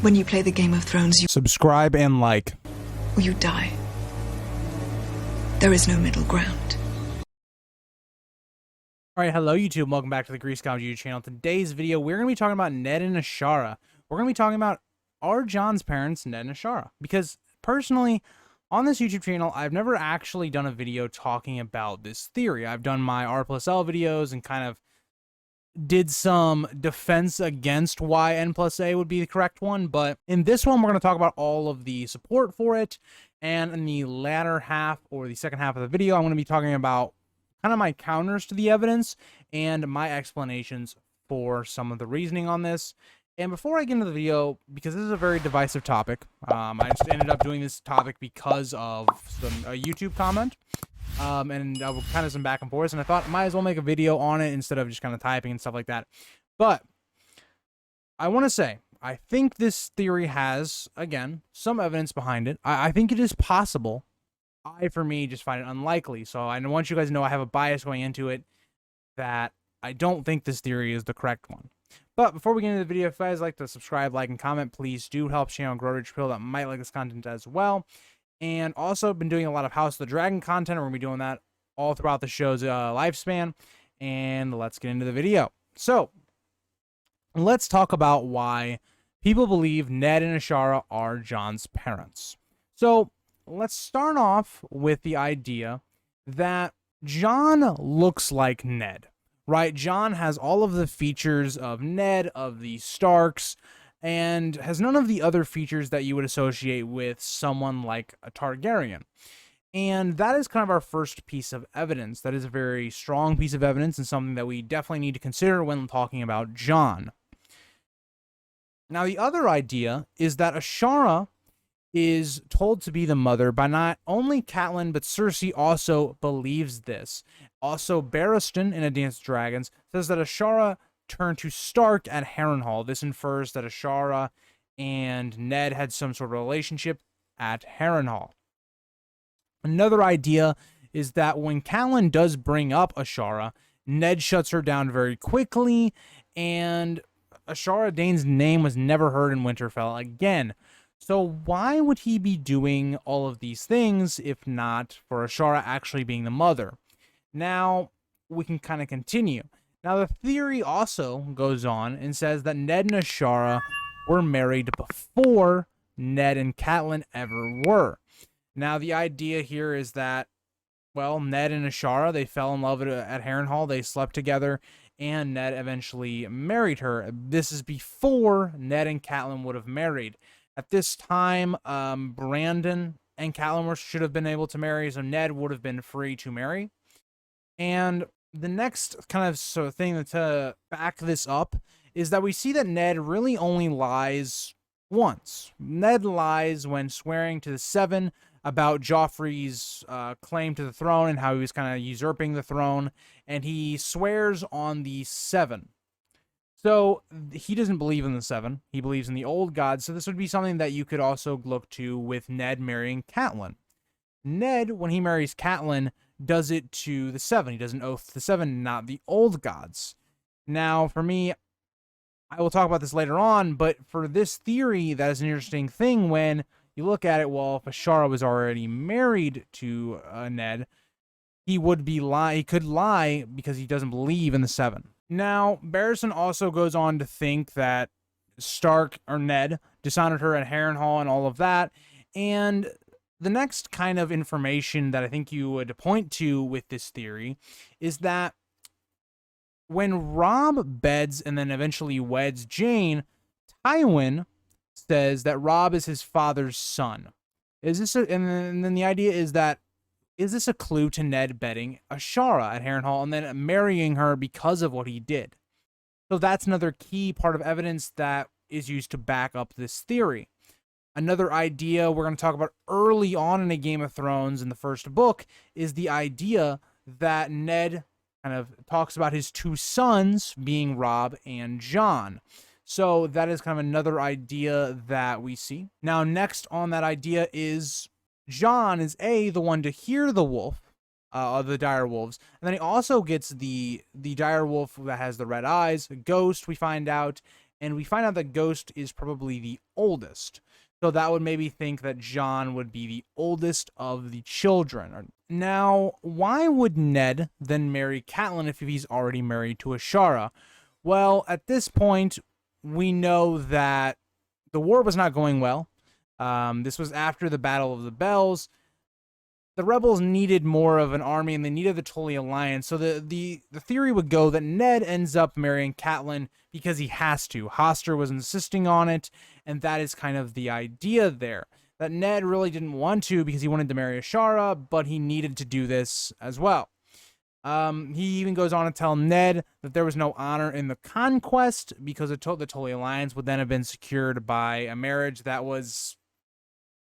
When you play the Game of Thrones, you Subscribe and like. or you die. There is no middle ground. Alright, hello YouTube, welcome back to the Grease Comedy YouTube channel. Today's video, we're going to be talking about Ned and Ashara. We're going to be talking about, are Jon's parents Ned and Ashara? Because, personally, on this YouTube channel, I've never actually done a video talking about this theory. I've done my R+L videos and kind of did some defense against why N+A would be the correct one, but in this one, we're going to talk about all of the support for it, and in the latter half, or the second half of the video, I'm going to be talking about kind of my counters to the evidence and my explanations for some of the reasoning on this. And before I get into the video, because this is a very divisive topic, I just ended up doing this topic because of a YouTube comment, and kind of some back and forth, and I thought I might as well make a video on it instead of just kind of typing and stuff like that. But I want to say, I think this theory has, again, some evidence behind it. I think it is possible. For me, just find it unlikely. So I want you guys to know I have a bias going into it that I don't think this theory is the correct one. But before we get into the video, if you guys like to subscribe, like, and comment, please do help channel grow to people that might like this content as well. And also been doing a lot of House of the Dragon content. We're going to be doing that all throughout the show's lifespan. And let's get into the video. So let's talk about why people believe Ned and Ashara are Jon's parents. So let's start off with the idea that Jon looks like Ned, right? Jon has all of the features of Ned, of the Starks, and has none of the other features that you would associate with someone like a Targaryen. And that is kind of our first piece of evidence. That is a very strong piece of evidence and something that we definitely need to consider when talking about Jon. Now, the other idea is that Ashara is told to be the mother by not only Catelyn, but Cersei also believes this. Also, Barristan in A Dance with Dragons says that Ashara turned to Stark at Harrenhal. This infers that Ashara and Ned had some sort of relationship at Harrenhal. Another idea is that when Catelyn does bring up Ashara, Ned shuts her down very quickly, and Ashara Dayne's name was never heard in Winterfell again. So why would he be doing all of these things if not for Ashara actually being the mother? Now, we can kind of continue. Now, the theory also goes on and says that Ned and Ashara were married before Ned and Catelyn ever were. Now, the idea here is that, well, Ned and Ashara, they fell in love at Harrenhal, they slept together, and Ned eventually married her. This is before Ned and Catelyn would have married. At this time, Brandon and Catelyn should have been able to marry, so Ned would have been free to marry. And the next kind of sort of thing to back this up is that we see that Ned really only lies once. Ned lies when swearing to the Seven about Joffrey's claim to the throne and how he was kind of usurping the throne, and he swears on the Seven. So he doesn't believe in the Seven. He believes in the old gods. So this would be something that you could also look to with Ned marrying Catelyn. Ned, when he marries Catelyn, does it to the Seven. He does an oath to the Seven, not the old gods. Now, for me, I will talk about this later on, but for this theory, that is an interesting thing when you look at it. Well, if Ashara was already married to Ned, he could lie because he doesn't believe in the Seven. Now, Barristan also goes on to think that Stark or Ned dishonored her at Harrenhal and all of that. And the next kind of information that I think you would point to with this theory is that when Robb beds and then eventually weds Jane, Tywin says that Robb is his father's son. And then the idea is that, is this a clue to Ned bedding Ashara at Harrenhal and then marrying her because of what he did? So that's another key part of evidence that is used to back up this theory. Another idea we're going to talk about early on in A Game of Thrones in the first book is the idea that Ned kind of talks about his two sons being Robb and Jon. So that is kind of another idea that we see. Now, next on that idea is Jon is the one to hear the wolf, the dire wolves, and then he also gets the dire wolf that has the red eyes, a ghost, we find out, And we find out that Ghost is probably the oldest. So that would maybe think that Jon would be the oldest of the children. Now, why would Ned then marry Catelyn if he's already married to Ashara? Well, at this point, we know that the war was not going well. This was after the Battle of the Bells. The rebels needed more of an army, and they needed the Tully alliance. So the theory would go that Ned ends up marrying Catelyn because he has to. Hoster was insisting on it, and that is kind of the idea there. That Ned really didn't want to because he wanted to marry Ashara, but he needed to do this as well. He even goes on to tell Ned that there was no honor in the conquest because the Tully alliance would then have been secured by a marriage that was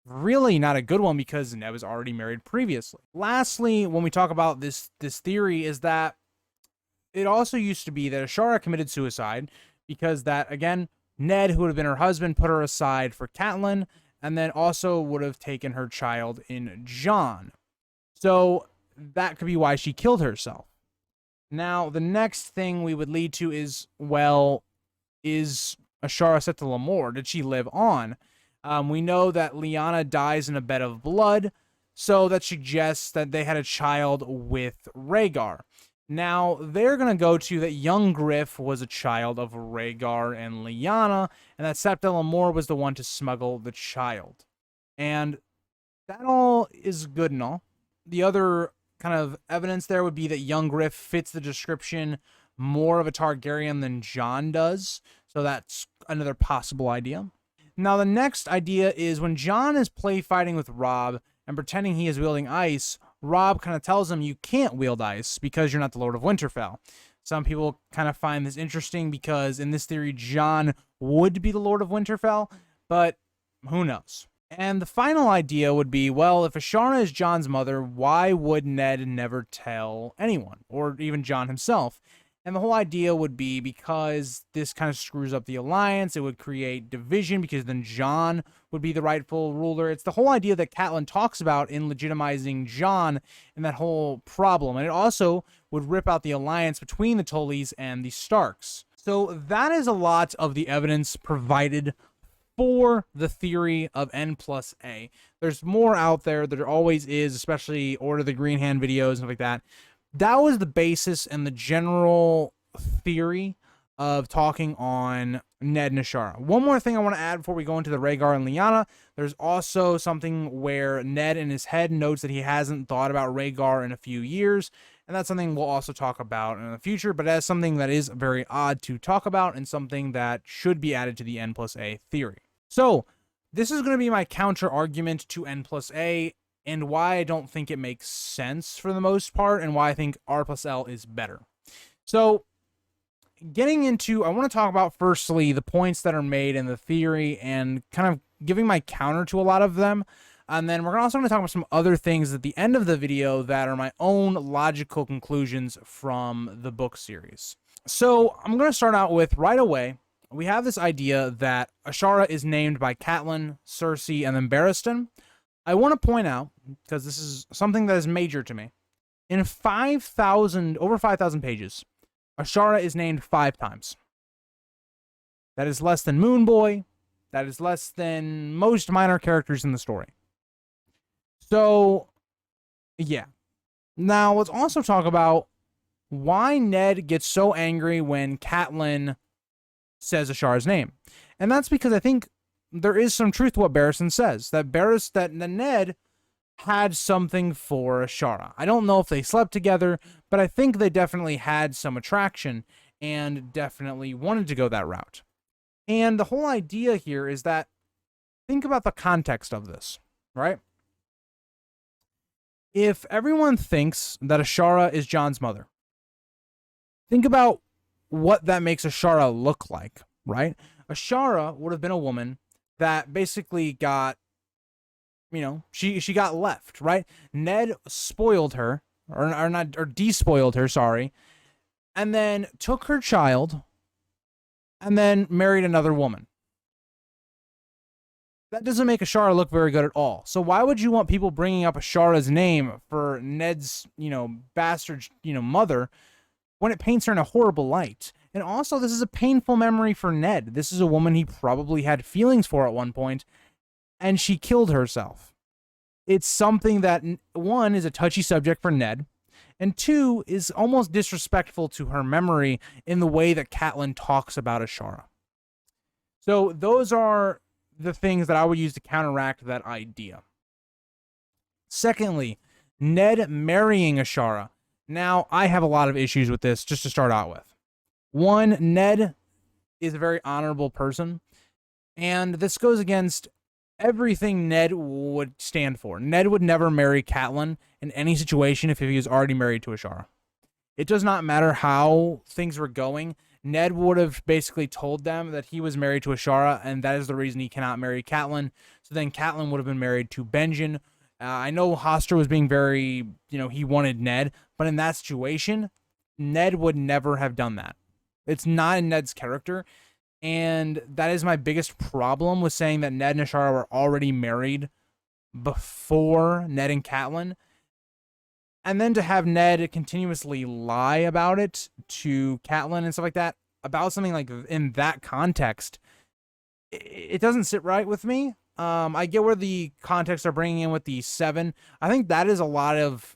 really not a good one because Ned was already married previously. Lastly, when we talk about this theory, is that it also used to be that Ashara committed suicide because that, again, Ned, who would have been her husband, put her aside for Catelyn, and then also would have taken her child in Jon. So that could be why she killed herself. Now, the next thing we would lead to is, well, is Ashara set to Lamore? Did she live on? We know that Lyanna dies in a bed of blood, so that suggests that they had a child with Rhaegar. Now, they're going to go to that young Griff was a child of Rhaegar and Lyanna, and that Septa Lamore was the one to smuggle the child. And that all is good and all. The other kind of evidence there would be that young Griff fits the description more of a Targaryen than Jon does, so that's another possible idea. Now, the next idea is when Jon is play fighting with Robb and pretending he is wielding ice, Robb kind of tells him you can't wield ice because you're not the Lord of Winterfell. Some people kind of find this interesting because in this theory, Jon would be the Lord of Winterfell, but who knows? And the final idea would be, well, if Ashara is Jon's mother, why would Ned never tell anyone, or even Jon himself? And the whole idea would be because this kind of screws up the alliance. It would create division because then Jon would be the rightful ruler. It's the whole idea that Catelyn talks about in legitimizing Jon and that whole problem. And it also would rip out the alliance between the Tullys and the Starks. So that is a lot of the evidence provided for the theory of N+A. There's more out there. There always is, especially Order of the Green Hand videos and stuff like that. That was the basis and the general theory of talking on Ned and Ashara. One more thing I want to add before we go into the Rhaegar and Lyanna. There's also something where Ned in his head notes that he hasn't thought about Rhaegar in a few years, and that's something we'll also talk about in the future, but that's something that is very odd to talk about and something that should be added to the N+A theory. So, this is going to be my counter argument to N+A, and why I don't think it makes sense for the most part, and why I think R+L is better. So, getting into, I want to talk about firstly the points that are made in the theory and kind of giving my counter to a lot of them. And then we're also going to talk about some other things at the end of the video that are my own logical conclusions from the book series. So, I'm going to start out with right away. We have this idea that Ashara is named by Catelyn, Cersei, and then Barristan. I want to point out, because this is something that is major to me, in over 5,000 pages, Ashara is named 5 times. That is less than Moon Boy. That is less than most minor characters in the story. So, yeah. Now, let's also talk about why Ned gets so angry when Catelyn says Ashara's name. And that's because I think there is some truth to what Barristan says, that Ned had something for Ashara. I don't know if they slept together, but I think they definitely had some attraction and definitely wanted to go that route. And the whole idea here is that, think about the context of this, right? If everyone thinks that Ashara is Jon's mother, think about what that makes Ashara look like, right? Ashara would have been a woman that basically got, you know, she got left, right? Ned spoiled her, or despoiled her, sorry, and then took her child and then married another woman. That doesn't make Ashara look very good at all. So why would you want people bringing up Ashara's name for Ned's, bastard, mother, when it paints her in a horrible light. And also, this is a painful memory for Ned. This is a woman he probably had feelings for at one point, and she killed herself. It's something that, one, is a touchy subject for Ned, and two, is almost disrespectful to her memory in the way that Catelyn talks about Ashara. So those are the things that I would use to counteract that idea. Secondly, Ned marrying Ashara. Now, I have a lot of issues with this, just to start out with. One, Ned is a very honorable person, and this goes against everything Ned would stand for. Ned would never marry Catelyn in any situation if he was already married to Ashara. It does not matter how things were going. Ned would have basically told them that he was married to Ashara, and that is the reason he cannot marry Catelyn. So then Catelyn would have been married to Benjen. I know Hoster was being very, he wanted Ned, but in that situation, Ned would never have done that. It's not in Ned's character, and that is my biggest problem with saying that Ned and Ashara were already married before Ned and Catelyn. And then to have Ned continuously lie about it to Catelyn and stuff like that, about something like in that context, it doesn't sit right with me. I get where the context are bringing in with the 7. I think that is a lot of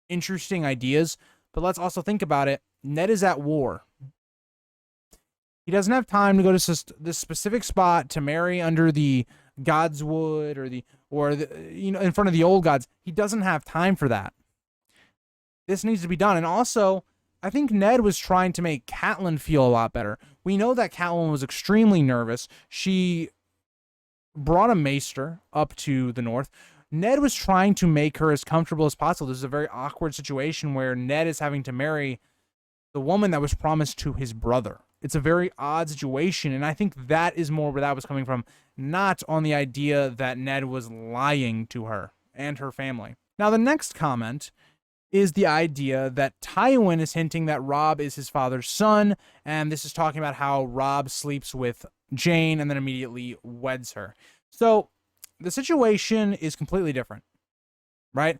interesting ideas, but let's also think about it. Ned is at war. He doesn't have time to go to this specific spot to marry under the Godswood or in front of the old gods. He doesn't have time for that. This needs to be done. And also, I think Ned was trying to make Catelyn feel a lot better. We know that Catelyn was extremely nervous. She brought a maester up to the north. Ned was trying to make her as comfortable as possible. This is a very awkward situation where Ned is having to marry the woman that was promised to his brother. It's a very odd situation, and I think that is more where that was coming from, not on the idea that Ned was lying to her and her family. Now, the next comment is the idea that Tywin is hinting that Robb is his father's son, and this is talking about how Robb sleeps with Jane and then immediately weds her. So the situation is completely different, right?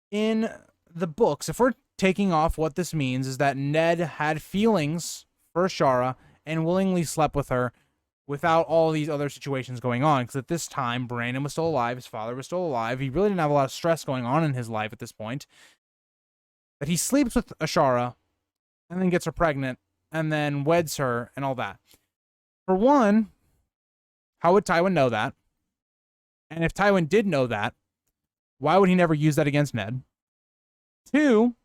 In the books, if we're taking off what this means, is that Ned had feelings for Ashara and willingly slept with her without all these other situations going on, because at this time, Brandon was still alive, his father was still alive, he really didn't have a lot of stress going on in his life at this point. That he sleeps with Ashara and then gets her pregnant and then weds her and all that. For one, how would Tywin know that? And if Tywin did know that, why would he never use that against Ned? Two,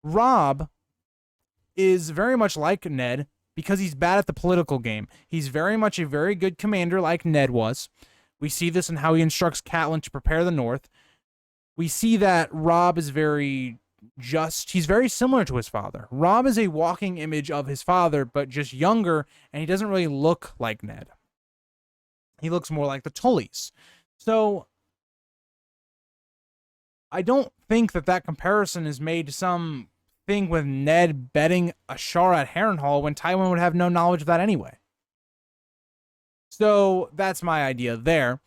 Robb is very much like Ned because he's bad at the political game. He's very much a very good commander like Ned was. We see this in how he instructs Catelyn to prepare the North. We see that Robb is very just. He's very similar to his father. Robb is a walking image of his father, but just younger, and he doesn't really look like Ned. He looks more like the Tullys. So I don't think that comparison is made to some thing with Ned betting Ashara at Harrenhal when Tywin would have no knowledge of that anyway. So that's my idea there.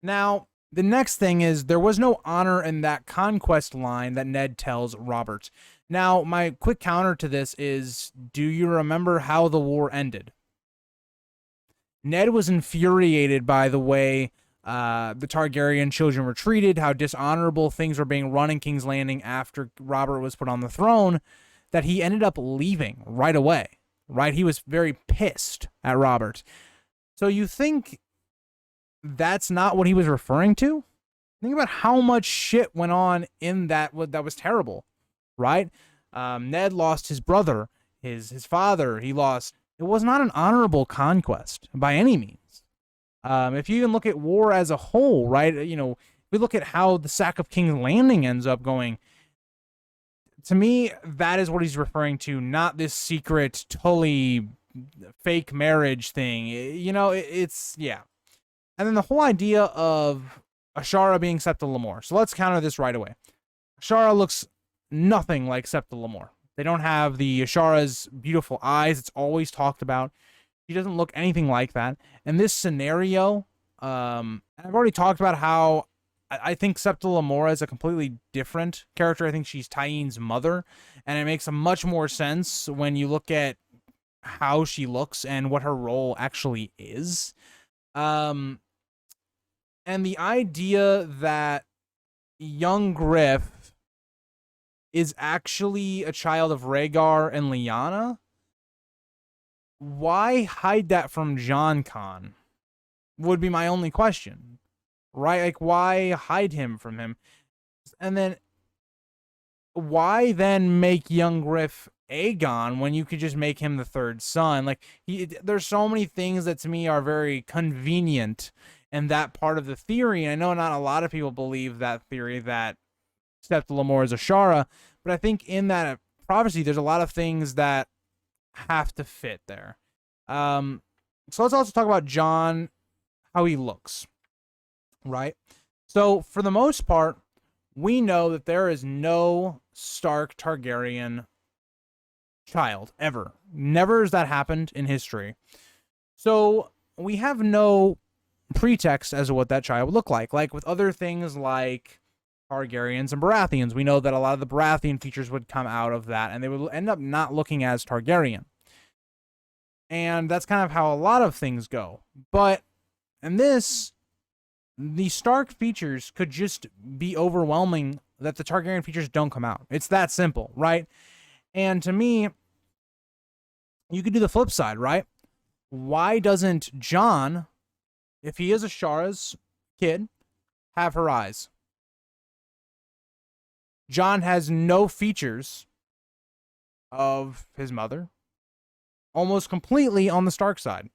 Now, the next thing is there was no honor in that conquest line that Ned tells Robert. Now, my quick counter to this is, do you remember how the war ended? Ned was infuriated by the way the Targaryen children were treated, how dishonorable things were being run in King's Landing after Robert was put on the throne, that he ended up leaving right away, right? He was very pissed at Robert. So you think that's not what he was referring to? Think about how much shit went on in that was terrible, right? Ned lost his brother, his father. He lost. It was not an honorable conquest by any means. If you even look at war as a whole, right? If we look at how the sack of King's Landing ends up going, to me, that is what he's referring to, not this secret Tully fake marriage thing. It's, yeah. And then the whole idea of Ashara being Septa Lemore. So let's counter this right away. Ashara looks nothing like Septa Lemore. They don't have the Ashara's beautiful eyes. It's always talked about. She doesn't look anything like that. And this scenario, I've already talked about how I think Septa Lamora is a completely different character. I think she's Tyenne's mother, and it makes a much more sense when you look at how she looks and what her role actually is. And the idea that young Griff is actually a child of Rhaegar and Lyanna, why hide that from Jon Con? Would be my only question. Right? Like, why hide him from him? And then, why then make young Griff Aegon when you could just make him the third son? Like, there's so many things that to me are very convenient in that part of the theory. And I know not a lot of people believe that theory that Septa Lamora is Ashara, but I think in that prophecy, there's a lot of things that have to fit there. So let's also talk about Jon, how he looks, right? So for the most part, we know that there is no Stark Targaryen child ever. Never has that happened in history. So we have no pretext as to what that child would look like. Like with other things like Targaryens and Baratheons, we know that a lot of the Baratheon features would come out of that, and they would end up not looking as Targaryen. And that's kind of how a lot of things go. But in this, the Stark features could just be overwhelming that the Targaryen features don't come out. It's that simple, right? And to me, you could do the flip side, right? Why doesn't Jon, if he is Ashara's kid, have her eyes? Jon has no features of his mother, almost completely on the Stark side.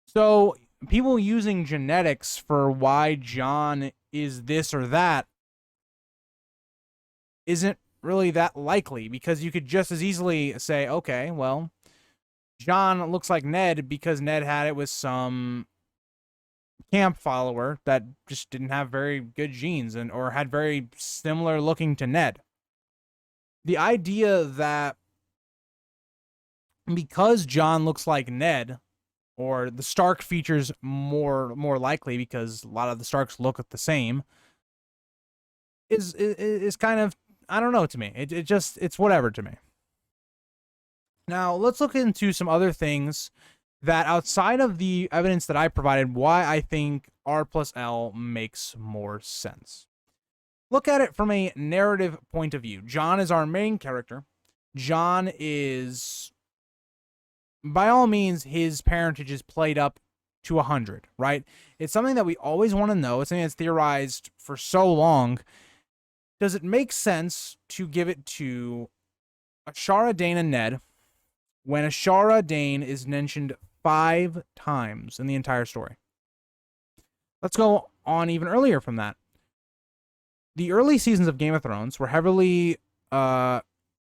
So people using genetics for why Jon is this or that isn't really that likely, because you could just as easily say, okay, well, Jon looks like Ned because Ned had it with some camp follower that just didn't have very good genes and or had very similar looking to Ned. The idea that because Jon looks like Ned, or the Stark features more likely because a lot of the Starks look the same, is kind of, I don't know, to me. It's whatever to me. Now, let's look into some other things that outside of the evidence that I provided, why I think R plus L makes more sense. Look at it from a narrative point of view. Jon is our main character. Jon is, by all means, his parentage is played up to 100, right? It's something that we always want to know. It's something that's theorized for so long. Does it make sense to give it to Ashara Dayne and Ned when Ashara Dayne is mentioned 5 times in the entire story? Let's go on even earlier from that. The early seasons of Game of Thrones were heavily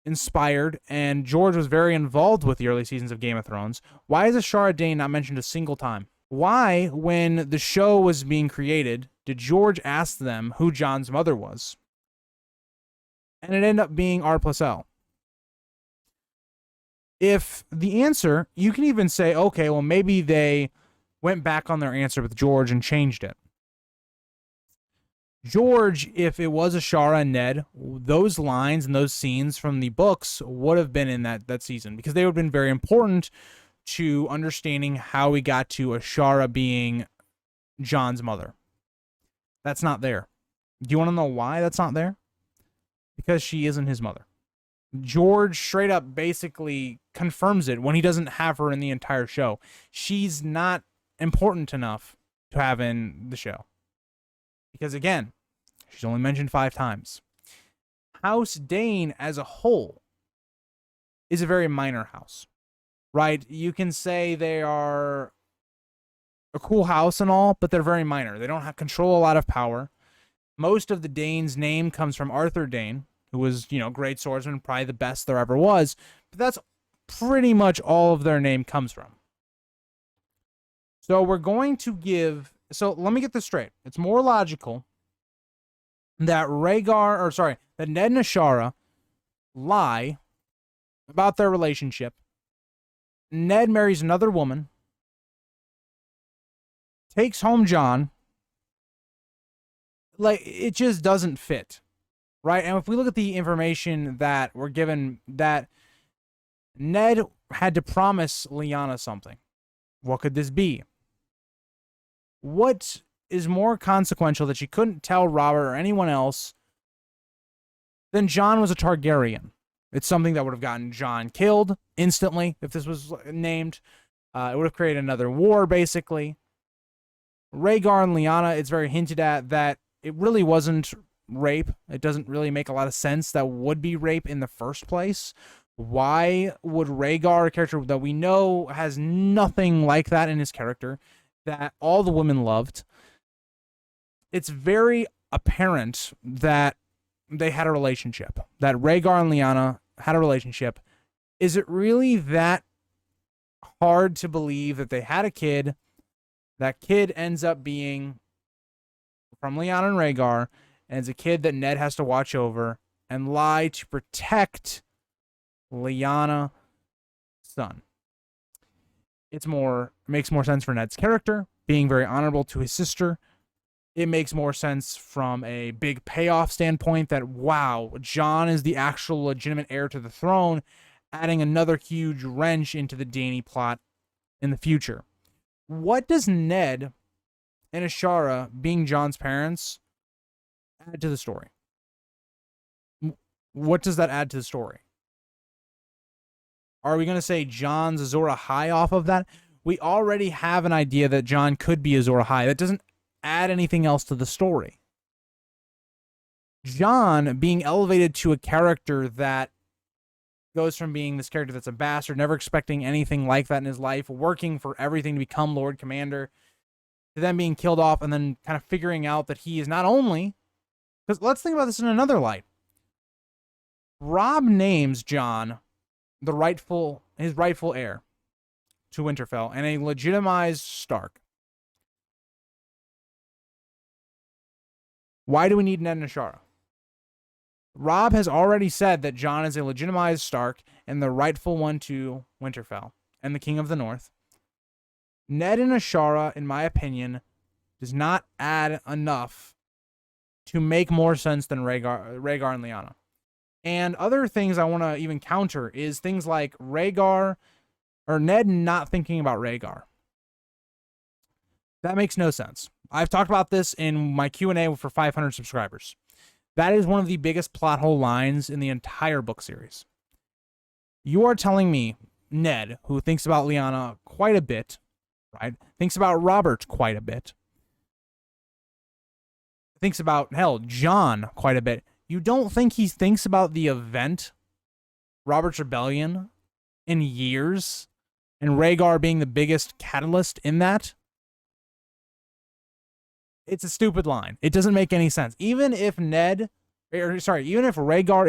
inspired, and George was very involved with the early seasons of Game of Thrones. Why is Ashara Dayne not mentioned a single time? Why, when the show was being created, did George ask them who Jon's mother was? And it ended up being R plus L. If the answer, you can even say, okay, well, maybe they went back on their answer with George and changed it. George, if it was Ashara and Ned, those lines and those scenes from the books would have been in that season, because they would have been very important to understanding how we got to Ashara being Jon's mother. That's not there. Do you want to know why that's not there? Because she isn't his mother. George straight up basically confirms it when he doesn't have her in the entire show. She's not important enough to have in the show. Because again, she's only mentioned 5 times. House Dayne as a whole is a very minor house, right? You can say they are a cool house and all, but they're very minor. They don't have control a lot of power. Most of the Dayne's name comes from Arthur Dayne, who was, great swordsman, probably the best there ever was. But that's pretty much all of their name comes from. So we're going to give... So let me get this straight. It's more logical that that Ned and Ashara lie about their relationship. Ned marries another woman, takes home Jon, like, it just doesn't fit, right? And if we look at the information that we're given, that Ned had to promise Lyanna something. What could this be? What is more consequential that she couldn't tell Robert or anyone else than Jon was a Targaryen? It's something that would have gotten Jon killed instantly if this was named. It would have created another war, basically. Rhaegar and Lyanna, it's very hinted at that it really wasn't rape. It doesn't really make a lot of sense that would be rape in the first place. Why would Rhaegar, a character that we know has nothing like that in his character, that all the women loved, it's very apparent that they had a relationship, that Rhaegar and Lyanna had a relationship. Is it really that hard to believe that they had a kid? That kid ends up being from Lyanna and Rhaegar, and it's a kid that Ned has to watch over and lie to protect Lyanna's son. It makes more sense for Ned's character, being very honorable to his sister. It makes more sense from a big payoff standpoint that, wow, Jon is the actual legitimate heir to the throne, adding another huge wrench into the Dany plot in the future. What does Ned and Ashara being Jon's parents add to the story? What does that add to the story? Are we going to say Jon's Azor Ahai off of that? We already have an idea that Jon could be Azor Ahai. That doesn't add anything else to the story. Jon being elevated to a character that goes from being this character that's a bastard, never expecting anything like that in his life, working for everything to become Lord Commander, to then being killed off and then kind of figuring out that he is not only... Because let's think about this in another light. Robb names Jon his rightful heir to Winterfell and a legitimized Stark. Why do we need Ned and Ashara? Robb has already said that Jon is a legitimized Stark and the rightful one to Winterfell and the King of the North. Ned and Ashara, in my opinion, does not add enough to make more sense than Rhaegar and Lyanna. And other things I want to even counter is things like Rhaegar or Ned not thinking about Rhaegar. That makes no sense. I've talked about this in my Q&A for 500 subscribers. That is one of the biggest plot hole lines in the entire book series. You are telling me Ned, who thinks about Lyanna quite a bit, right? Thinks about Robert quite a bit. Thinks about, hell, Jon quite a bit. You don't think he thinks about the event, Robert's Rebellion, in years, and Rhaegar being the biggest catalyst in that? It's a stupid line. It doesn't make any sense. Even if Rhaegar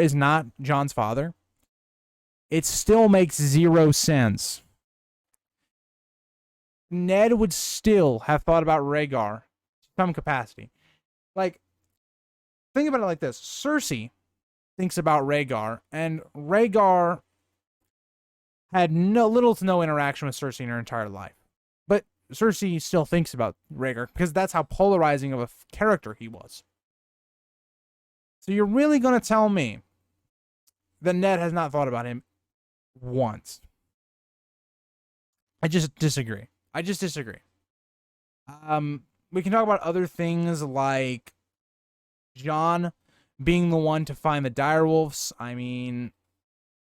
is not Jon's father, it still makes zero sense. Ned would still have thought about Rhaegar to some capacity. Like, think about it like this. Cersei thinks about Rhaegar, and Rhaegar had little to no interaction with Cersei in her entire life. But Cersei still thinks about Rhaegar because that's how polarizing of a character he was. So you're really going to tell me that Ned has not thought about him once? I just disagree. We can talk about other things like Jon being the one to find the direwolves. I mean,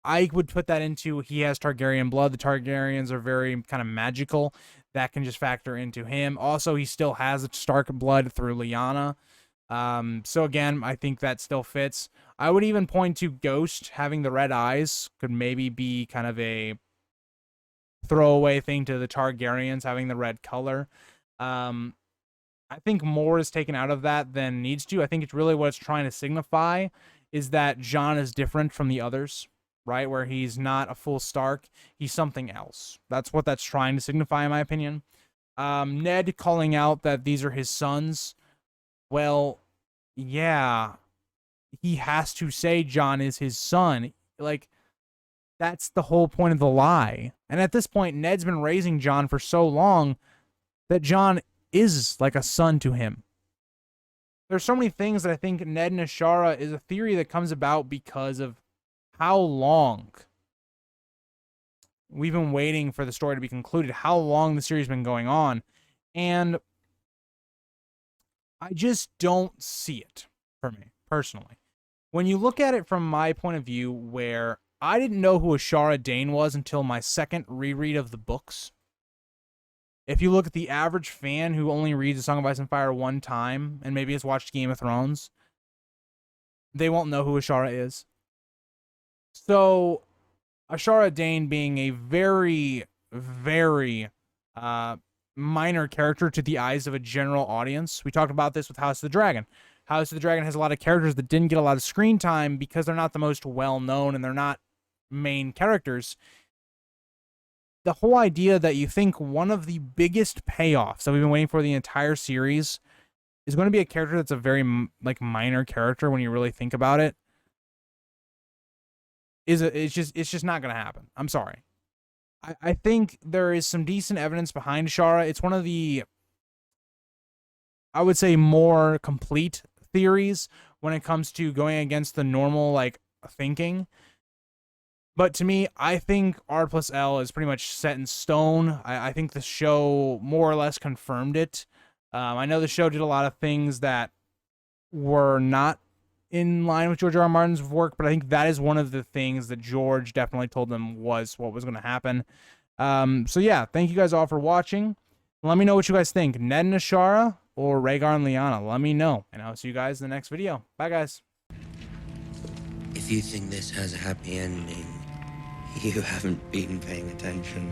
I would put that into he has Targaryen blood. The Targaryens are very kind of magical. That can just factor into him. Also, he still has Stark blood through Lyanna. So again, I think that still fits. I would even point to Ghost having the red eyes could maybe be kind of a throwaway thing to the Targaryens having the red color. I think more is taken out of that than needs to. I think it's really what it's trying to signify is that Jon is different from the others, right? Where he's not a full Stark, he's something else. That's what that's trying to signify, in my opinion. Ned calling out that these are his sons. Well, yeah, he has to say Jon is his son. Like, that's the whole point of the lie. And at this point, Ned's been raising Jon for so long that Jon is like a son to him. there's so many things that I think Ned and Ashara is a theory that comes about because of how long we've been waiting for the story to be concluded, how long the series has been going on. And I just don't see it for me, personally. When you look at it from my point of view, where I didn't know who Ashara Dayne was until my second reread of the books. If you look at the average fan who only reads A Song of Ice and Fire one time and maybe has watched Game of Thrones, they won't know who Ashara is. So, Ashara Dayne being a very, very minor character to the eyes of a general audience. We talked about this with House of the Dragon. House of the Dragon has a lot of characters that didn't get a lot of screen time because they're not the most well-known and they're not main characters. The whole idea that you think one of the biggest payoffs that we've been waiting for the entire series is going to be a character that's a very minor character when you really think about it, it's just not going to happen. I'm sorry. I think there is some decent evidence behind Ashara. It's one of the, I would say, more complete theories when it comes to going against the normal thinking. But to me, I think R plus L is pretty much set in stone. I think the show more or less confirmed it. I know the show did a lot of things that were not in line with George R. R. Martin's work, but I think that is one of the things that George definitely told them was what was going to happen. So yeah, thank you guys all for watching. Let me know what you guys think. Ned and Ashara or Rhaegar and Lyanna? Let me know, and I'll see you guys in the next video. Bye, guys. If you think this has a happy ending, you haven't been paying attention.